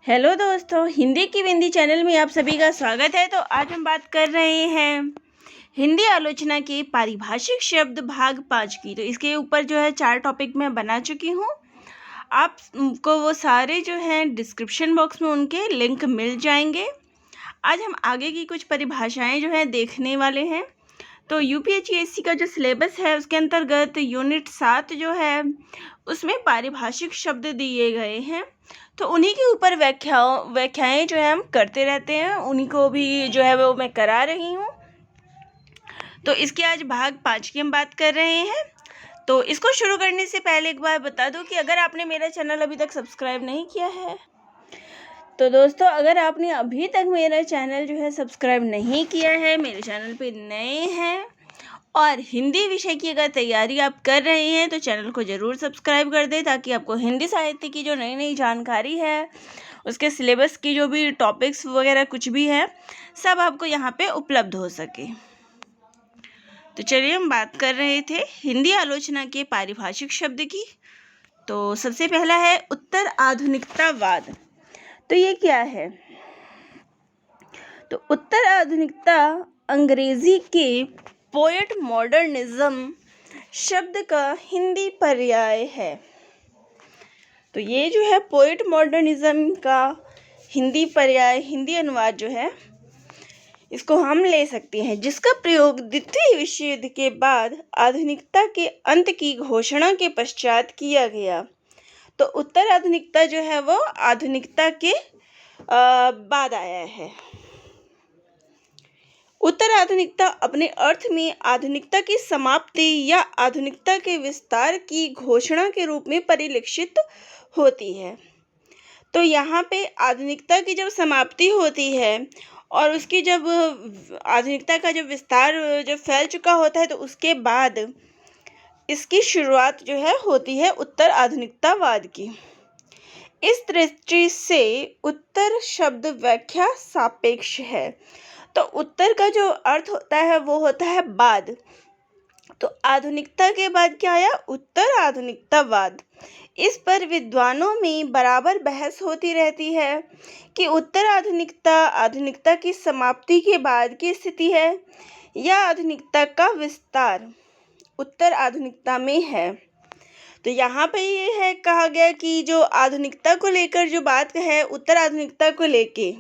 Hello दोस्तों, हिंदी की बिंदी channel में आप सभी का स्वागत है। तो आज हम बात कर रहे हैं हिंदी आलोचना के पारिभाषिक शब्द भाग 5 की। तो इसके ऊपर जो है 4 टॉपिक मैं बना चुकी हूँ। आपको वो सारे जो हैं डिस्क्रिप्शन बॉक्स में उनके लिंक मिल जाएंगे। आज हम आगे की कुछ परिभाषाएं जो है देखने वाले हैं। तो यूपीएससी का जो सिलेबस है उसके अंतर्गत यूनिट 7 जो है उसमें पारिभाषिक शब्द दिए गए हैं। तो उन्हीं के ऊपर व्याख्याएं जो है हम करते रहते हैं, उन्हीं को भी जो है वो मैं करा रही हूँ। तो इसके आज भाग 5 की हम बात कर रहे हैं। तो इसको शुरू करने से पहले एक बार बता दूं कि अगर आपने मेरा चैनल अभी तक सब्सक्राइब नहीं किया है तो दोस्तों, अगर आपने अभी तक मेरा चैनल जो है सब्सक्राइब नहीं किया है, मेरे चैनल पे नए हैं और हिंदी विषय की अगर तैयारी आप कर रहे हैं तो चैनल को ज़रूर सब्सक्राइब कर दें, ताकि आपको हिंदी साहित्य की जो नई नई जानकारी है, उसके सिलेबस की जो भी टॉपिक्स वगैरह कुछ भी है, सब आपको यहाँ पे उपलब्ध हो सके। तो चलिए, हम बात कर रहे थे हिंदी आलोचना के पारिभाषिक शब्द की। तो सबसे पहला है उत्तर आधुनिकतावाद। तो ये क्या है? तो उत्तर आधुनिकता अंग्रेजी के पोएट मॉडर्निज्म शब्द का हिंदी पर्याय है। तो ये जो है पोएट मॉडर्निज्म का हिंदी पर्याय, हिंदी अनुवाद जो है, इसको हम ले सकते हैं, जिसका प्रयोग द्वितीय विश्व युद्ध के बाद आधुनिकता के अंत की घोषणा के पश्चात किया गया। तो उत्तर आधुनिकता जो है वो आधुनिकता के बाद आया है। उत्तर आधुनिकता अपने अर्थ में आधुनिकता की समाप्ति या आधुनिकता के विस्तार की घोषणा के रूप में परिलक्षित होती है। तो यहाँ पे आधुनिकता की जब समाप्ति होती है और उसकी जब आधुनिकता का जब विस्तार जब फैल चुका होता है, तो उसके बाद इसकी शुरुआत जो है होती है उत्तर आधुनिकतावाद की। इस दृष्टि से उत्तर शब्द व्याख्या सापेक्ष है। तो उत्तर का जो अर्थ होता है वो होता है बाद। तो आधुनिकता के बाद क्या आया? उत्तर आधुनिकतावाद। इस पर विद्वानों में बराबर बहस होती रहती है कि उत्तर आधुनिकता आधुनिकता की समाप्ति के बाद की स्थिति है या आधुनिकता का विस्तार उत्तर आधुनिकता में है। तो यहाँ पे ये है कहा गया कि जो आधुनिकता को लेकर जो बात है, उत्तर आधुनिकता को लेके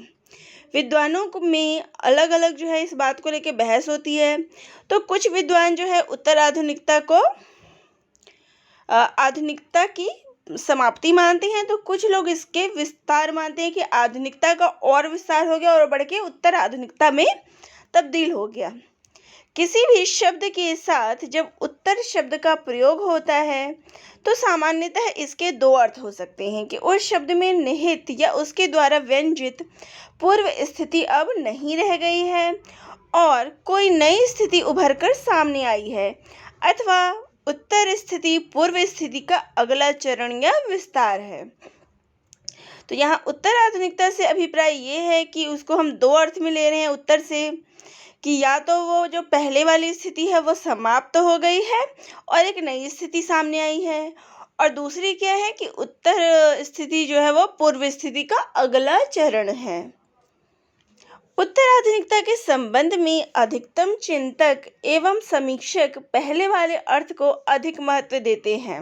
विद्वानों में अलग अलग जो है इस बात को लेके बहस होती है। तो कुछ विद्वान जो है उत्तर आधुनिकता को आधुनिकता की समाप्ति मानते हैं, तो कुछ लोग इसके विस्तार मानते हैं कि आधुनिकता का और विस्तार हो गया और बढ़ के उत्तर आधुनिकता में तब्दील हो गया। किसी भी शब्द के साथ जब उत्तर शब्द का प्रयोग होता है तो सामान्यतः इसके दो अर्थ हो सकते हैं कि उस शब्द में निहित या उसके द्वारा व्यंजित पूर्व स्थिति अब नहीं रह गई है और कोई नई स्थिति उभर कर सामने आई है, अथवा उत्तर स्थिति पूर्व स्थिति का अगला चरण या विस्तार है। तो यहाँ उत्तर आधुनिकता से अभिप्राय ये है कि उसको हम दो अर्थ में ले रहे हैं उत्तर से, कि या तो वो जो पहले वाली स्थिति है वो समाप्त हो गई है और एक नई स्थिति सामने आई है, और दूसरी क्या है कि उत्तर स्थिति जो है वो पूर्व स्थिति का अगला चरण है। उत्तर आधुनिकता के संबंध में अधिकतम चिंतक एवं समीक्षक पहले वाले अर्थ को अधिक महत्व देते हैं,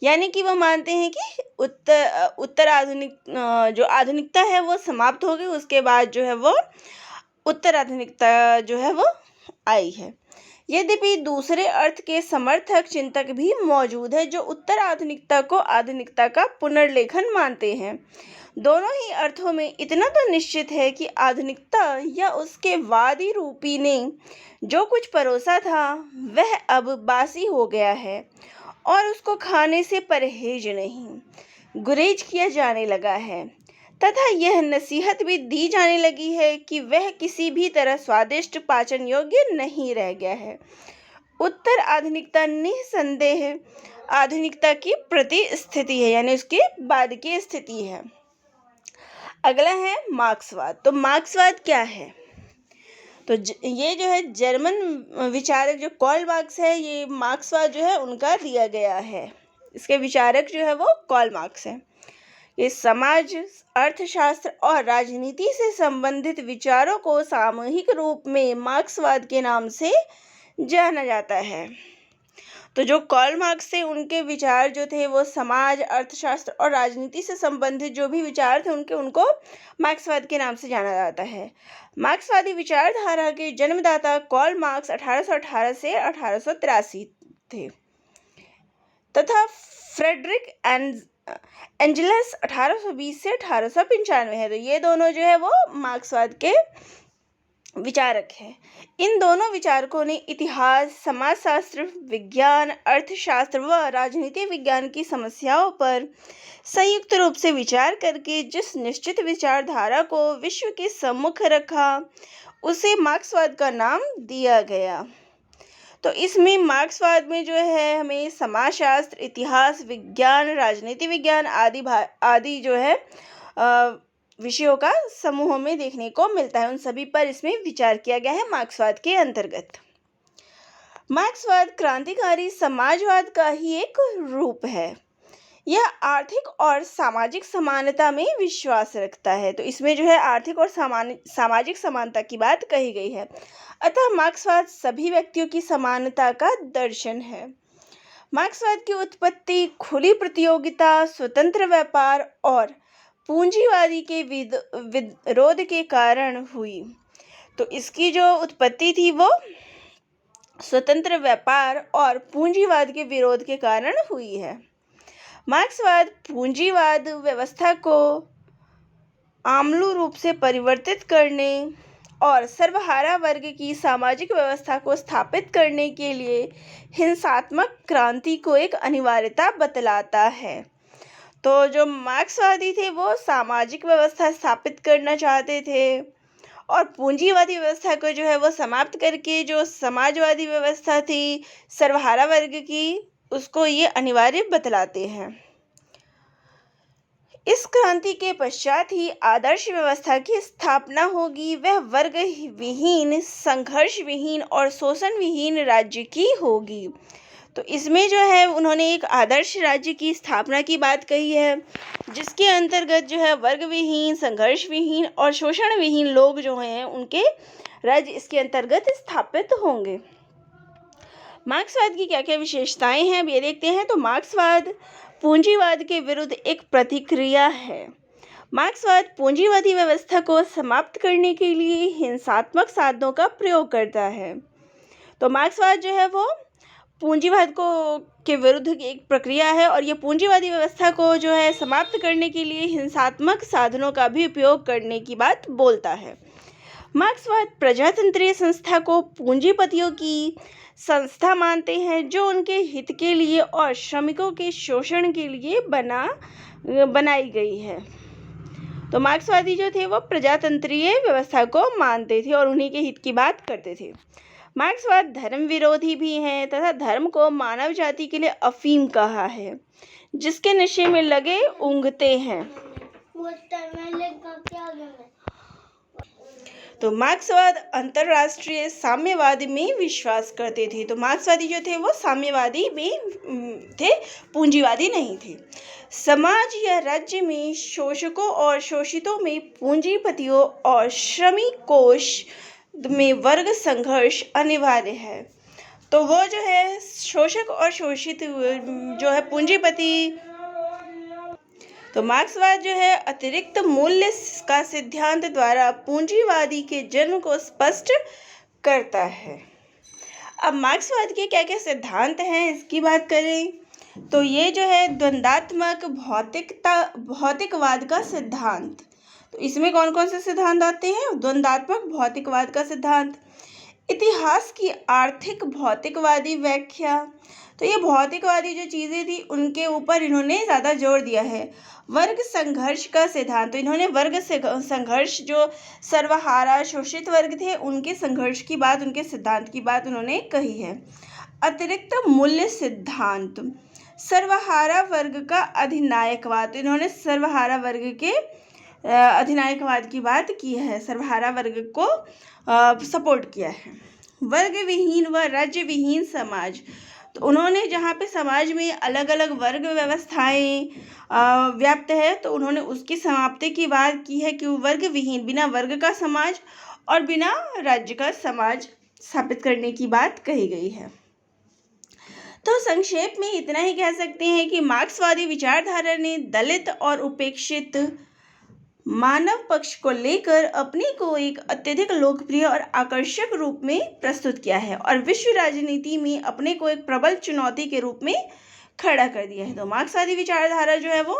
यानी कि वो मानते हैं कि उत्तर आधुनिक जो आधुनिकता है वो समाप्त हो गई, उसके बाद जो है वो उत्तर आधुनिकता जो है वो आई है। यद्यपि दूसरे अर्थ के समर्थक चिंतक भी मौजूद है जो उत्तर आधुनिकता को आधुनिकता का पुनर्लेखन मानते हैं। दोनों ही अर्थों में इतना तो निश्चित है कि आधुनिकता या उसके वादी रूपी ने जो कुछ परोसा था वह अब बासी हो गया है और उसको खाने से परहेज नहीं, गुरेज किया जाने लगा है, तथा यह नसीहत भी दी जाने लगी है कि वह किसी भी तरह स्वादिष्ट पाचन योग्य नहीं रह गया है। उत्तर आधुनिकता निसंदेह आधुनिकता की प्रतिस्थिति है, यानी उसके बाद की स्थिति है। अगला है मार्क्सवाद। तो मार्क्सवाद क्या है? तो ये जो है जर्मन विचारक जो कार्ल मार्क्स है, ये मार्क्सवाद जो है उनका दिया गया है। इसके विचारक जो है वो कार्ल मार्क्स है। इस समाज, अर्थशास्त्र और राजनीति से संबंधित विचारों को सामूहिक रूप में मार्क्सवाद के नाम से जाना जाता है। तो जो कार्ल मार्क्स थे उनके विचार जो थे वो समाज, अर्थशास्त्र और राजनीति से संबंधित जो भी विचार थे उनको मार्क्सवाद के नाम से जाना जाता है। मार्क्सवादी विचारधारा के जन्मदाता कार्ल मार्क्स 1818 से 1883 थे तथा फ्रेडरिक एंजल्स 1820 से 1895 है। तो ये दोनों जो है वो मार्क्सवाद के विचारक हैं। इन दोनों विचारकों ने इतिहास, समाजशास्त्र, विज्ञान, अर्थशास्त्र व राजनीति विज्ञान की समस्याओं पर संयुक्त रूप से विचार करके जिस निश्चित विचारधारा को विश्व के सम्मुख रखा उसे मार्क्सवाद का नाम दिया गया। तो इसमें मार्क्सवाद में जो है हमें समाजशास्त्र, इतिहास, विज्ञान, राजनीति विज्ञान आदि जो है विषयों का समूह में देखने को मिलता है। उन सभी पर इसमें विचार किया गया है मार्क्सवाद के अंतर्गत। मार्क्सवाद क्रांतिकारी समाजवाद का ही एक रूप है। यह आर्थिक और सामाजिक समानता में विश्वास रखता है। तो इसमें जो है आर्थिक और सामाजिक समानता की बात कही गई है। अतः मार्क्सवाद सभी व्यक्तियों की समानता का दर्शन है। मार्क्सवाद की उत्पत्ति खुली प्रतियोगिता, स्वतंत्र व्यापार और पूंजीवादी के विरोध के कारण हुई। तो इसकी जो उत्पत्ति थी वो स्वतंत्र व्यापार और पूंजीवाद के विरोध के कारण हुई है। मार्क्सवाद पूंजीवाद व्यवस्था को आमूल रूप से परिवर्तित करने और सर्वहारा वर्ग की सामाजिक व्यवस्था को स्थापित करने के लिए हिंसात्मक क्रांति को एक अनिवार्यता बतलाता है। तो जो मार्क्सवादी थे वो सामाजिक व्यवस्था स्थापित करना चाहते थे और पूंजीवादी व्यवस्था को जो है वो समाप्त करके जो समाजवादी व्यवस्था थी सर्वहारा वर्ग की, उसको ये अनिवार्य बतलाते हैं। इस क्रांति के पश्चात ही आदर्श व्यवस्था की स्थापना होगी। वह वर्ग विहीन, संघर्ष विहीन और शोषण विहीन राज्य की होगी। तो इसमें जो है उन्होंने एक आदर्श राज्य की स्थापना की बात कही है, जिसके अंतर्गत जो है वर्ग विहीन, संघर्ष विहीन और शोषण विहीन लोग जो हैं उनके राज्य इसके अंतर्गत स्थापित होंगे। मार्क्सवाद की क्या क्या विशेषताएं हैं अब ये देखते हैं। तो मार्क्सवाद पूंजीवाद के विरुद्ध एक प्रतिक्रिया है। मार्क्सवाद पूंजीवादी व्यवस्था को समाप्त करने के लिए हिंसात्मक साधनों का प्रयोग करता है। तो मार्क्सवाद जो है वो पूंजीवाद के विरुद्ध एक प्रक्रिया है और ये पूंजीवादी व्यवस्था को जो है समाप्त करने के लिए हिंसात्मक साधनों का भी उपयोग करने की बात बोलता है। मार्क्सवाद प्रजातंत्रीय संस्था को पूंजीपतियों की संस्था मानते हैं जो उनके हित के लिए और श्रमिकों के शोषण के लिए बनाई गई है। तो मार्क्सवादी जो थे वो प्रजातंत्रीय व्यवस्था को मानते थे और उन्हीं के हित की बात करते थे। मार्क्सवाद धर्म विरोधी भी हैं तथा धर्म को मानव जाति के लिए अफीम कहा है, जिसके नशे में लगे ऊँघते हैं। तो मार्क्सवाद अंतर्राष्ट्रीय साम्यवाद में विश्वास करते थे। तो मार्क्सवादी जो थे वो साम्यवादी में थे, पूंजीवादी नहीं थे। समाज या राज्य में शोषकों और शोषितों में पूंजीपतियों और श्रमिक कोष में वर्ग संघर्ष अनिवार्य है। तो वो जो है शोषक और शोषित जो है पूंजीपति। तो मार्क्सवाद जो है अतिरिक्त मूल्य का सिद्धांत द्वारा पूंजीवादी के जन्म को स्पष्ट करता है। अब मार्क्सवाद के क्या क्या सिद्धांत हैं इसकी बात करें तो ये जो है द्वंद्वात्मक भौतिकवाद का सिद्धांत। तो इसमें कौन कौन से सिद्धांत आते हैं? द्वंद्वात्मक भौतिकवाद का सिद्धांत, इतिहास की आर्थिक भौतिकवादी व्याख्या। तो ये भौतिकवादी जो चीज़ें थी उनके ऊपर इन्होंने ज़्यादा जोर दिया है। वर्ग संघर्ष का सिद्धांत, तो इन्होंने वर्ग संघर्ष जो सर्वहारा शोषित वर्ग थे उनके संघर्ष की बात, उनके सिद्धांत की बात उन्होंने कही है। अतिरिक्त मूल्य सिद्धांत, सर्वहारा वर्ग का अधिनायकवाद, तो इन्होंने सर्वहारा वर्ग के अधिनायकवाद की बात की है, सर्वहारा वर्ग को सपोर्ट किया है। वर्ग विहीन व राज्य विहीन समाज, तो उन्होंने जहाँ पे समाज में अलग अलग वर्ग व्यवस्थाएं व्याप्त है, तो उन्होंने उसकी समाप्ति की बात की है कि वर्ग विहीन, बिना वर्ग का समाज और बिना राज्य का समाज स्थापित करने की बात कही गई है। तो संक्षेप में इतना ही कह सकते हैं कि मार्क्सवादी विचारधारा ने दलित और उपेक्षित मानव पक्ष को लेकर अपने को एक अत्यधिक लोकप्रिय और आकर्षक रूप में प्रस्तुत किया है और विश्व राजनीति में अपने को एक प्रबल चुनौती के रूप में खड़ा कर दिया है। तो मार्क्सवादी विचारधारा जो है वो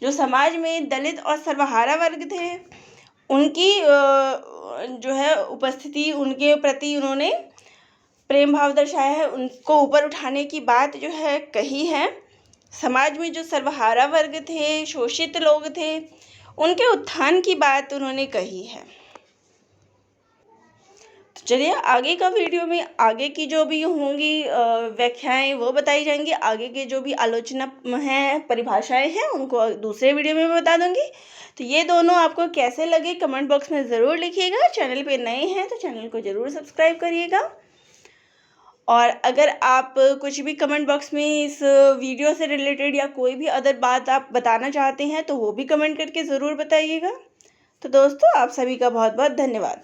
जो समाज में दलित और सर्वहारा वर्ग थे उनकी जो है उपस्थिति, उनके प्रति उन्होंने प्रेम भाव दर्शाया है, उनको ऊपर उठाने की बात जो है कही है। समाज में जो सर्वहारा वर्ग थे, शोषित लोग थे, उनके उत्थान की बात उन्होंने कही है। तो चलिए आगे का वीडियो में आगे की जो भी होंगी व्याख्याएं वो बताई जाएंगी, आगे के जो भी आलोचना हैं, परिभाषाएं हैं, उनको दूसरे वीडियो में मैं बता दूंगी। तो ये दोनों आपको कैसे लगे कमेंट बॉक्स में ज़रूर लिखिएगा। चैनल पे नए हैं तो चैनल को ज़रूर सब्सक्राइब करिएगा। और अगर आप कुछ भी कमेंट बॉक्स में इस वीडियो से रिलेटेड या कोई भी अदर बात आप बताना चाहते हैं तो वो भी कमेंट करके ज़रूर बताइएगा। तो दोस्तों आप सभी का बहुत बहुत धन्यवाद।